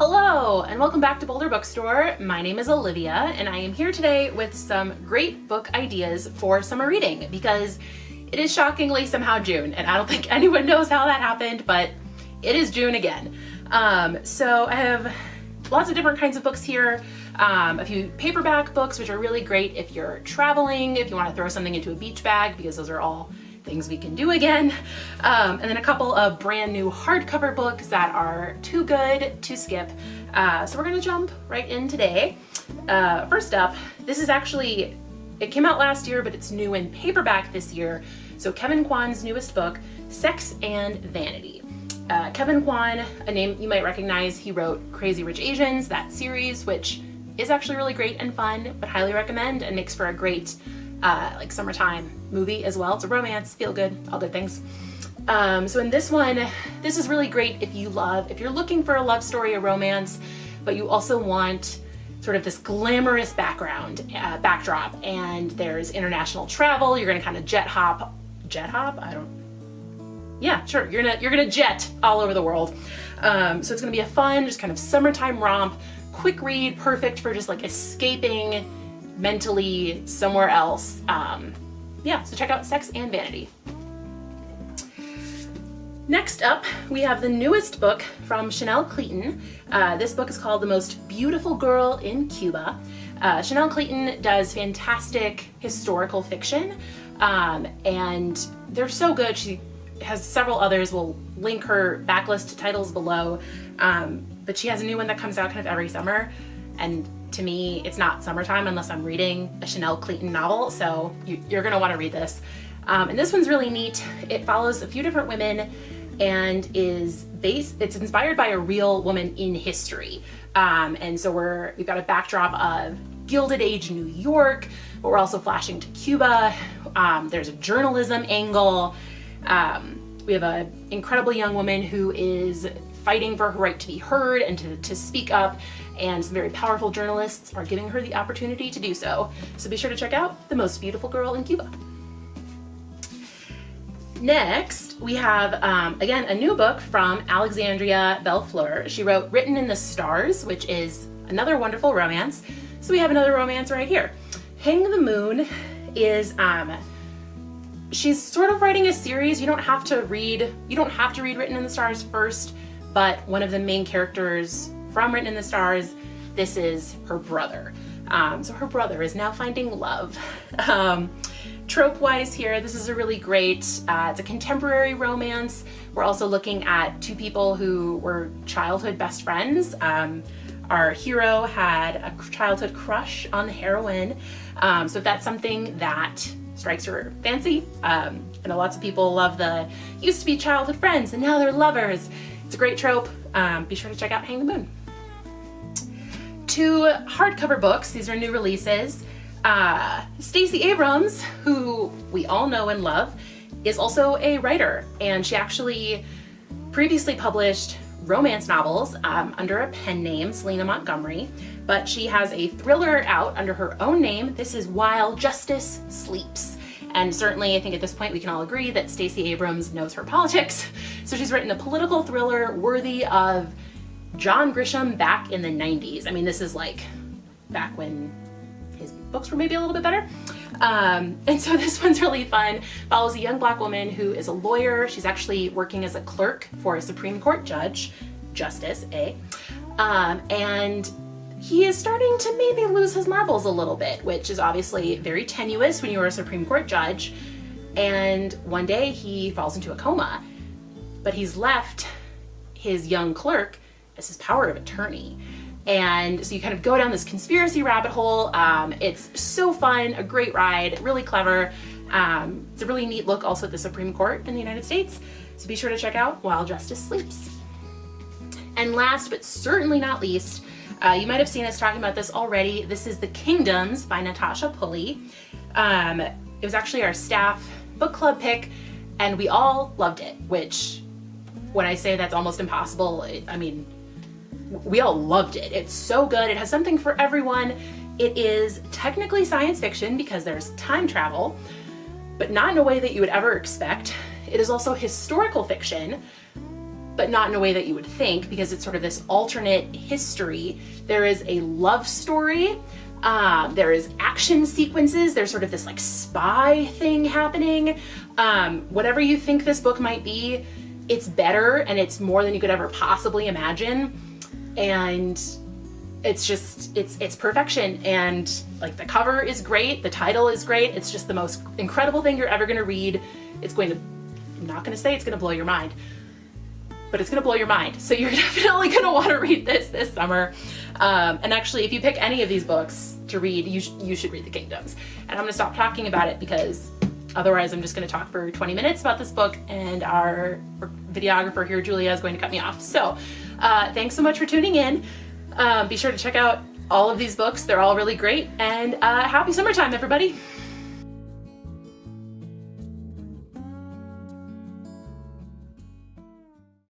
Hello and welcome back to Boulder Bookstore. My name is Olivia and I am here today with some great book ideas for summer reading because it is shockingly somehow June and I don't think anyone knows how that happened, but it is June again. So I have lots of different kinds of books here. A few paperback books, which are really great if you're traveling, if you want to throw something into a beach bag, because those are all things we can do again. And then a couple of brand new hardcover books that are too good to skip. So we're gonna jump right in today. First up, this is actually, it came out last year, but it's new in paperback this year. So Kwan's newest book, Sex and Vanity. Kwan, a name you might recognize, he wrote Crazy Rich Asians, that series, which is actually really great and fun, but highly recommend and makes for a great like summertime movie as well. It's a romance, feel good, all good things. So in this one, this is really great if you're looking for a love story, a romance, but you also want sort of this glamorous backdrop, and there's international travel. You're gonna kind of jet hop? Yeah, sure. You're gonna jet all over the world. So it's gonna be a fun, just kind of summertime romp, quick read, perfect for just like escaping mentally somewhere else. Yeah, so check out Sex and Vanity. Next up, we have the newest book from Cleeton. This book is called The Most Beautiful Girl in Cuba. Cleeton does fantastic historical fiction, and they're so good. She has several others. We'll link her backlist titles below, but she has a new one that comes out kind of every summer, and to me, it's not summertime unless I'm reading a Cleeton novel, so you're gonna wanna read this. And this one's really neat. It follows a few different women and it's inspired by a real woman in history. And so we've got a backdrop of Gilded Age New York, but we're also flashing to Cuba. There's a journalism angle. We have an incredible young woman who is fighting for her right to be heard and to speak up, and some very powerful journalists are giving her the opportunity to do so. So be sure to check out The Most Beautiful Girl in Cuba. Next, we have, again, a new book from Alexandria Bellefleur. She wrote Written in the Stars, which is another wonderful romance. So we have another romance right here. Hang the Moon is, she's sort of writing a series. You don't have to read Written in the Stars first, but one of the main characters from Written in the Stars, this is her brother. So her brother is now finding love. Trope-wise here, this is a really great, it's a contemporary romance. We're also looking at two people who were childhood best friends. Our hero had a childhood crush on the heroine. So if that's something that strikes your fancy, I know lots of people love the used to be childhood friends and now they're lovers. It's a great trope. Be sure to check out Hang the Moon. Two hardcover books. These are new releases. Stacey Abrams, who we all know and love, is also a writer, and she actually previously published romance novels under a pen name, Selena Montgomery, but she has a thriller out under her own name. This is While Justice Sleeps. And certainly, I think at this point we can all agree that Stacey Abrams knows her politics. So she's written a political thriller worthy of John Grisham back in the 90s. I mean, this is like back when his books were maybe a little bit better. And so this one's really fun. Follows a young Black woman who is a lawyer. She's actually working as a clerk for a Supreme Court justice, and he is starting to maybe lose his marbles a little bit, which is obviously very tenuous when you are a Supreme Court judge. And one day he falls into a coma, but he's left his young clerk as his power of attorney. And so you kind of go down this conspiracy rabbit hole. It's so fun, a great ride, really clever. It's a really neat look also at the Supreme Court in the United States. So be sure to check out While Justice Sleeps. And last but certainly not least, you might have seen us talking about this already. This is The Kingdoms by Natasha Pulley. It was actually our staff book club pick, and we all loved it, which when I say that's almost impossible, I mean, we all loved it. It's so good. It has something for everyone. It is technically science fiction because there's time travel, but not in a way that you would ever expect. It is also historical fiction, but not in a way that you would think, because it's sort of this alternate history. There is a love story, there is action sequences, there's sort of this like spy thing happening. Whatever you think this book might be, it's better, and it's more than you could ever possibly imagine. And it's just, it's perfection. And like the cover is great, the title is great. It's just the most incredible thing you're ever gonna read. It's going to, I'm not gonna say it's gonna blow your mind, but it's gonna blow your mind. So you're definitely gonna wanna read this summer. And actually, if you pick any of these books to read, you should read The Kingdoms. And I'm gonna stop talking about it, because otherwise I'm just gonna talk for 20 minutes about this book, and our videographer here, Julia, is going to cut me off. So thanks so much for tuning in. Be sure to check out all of these books. They're all really great. And happy summertime, everybody.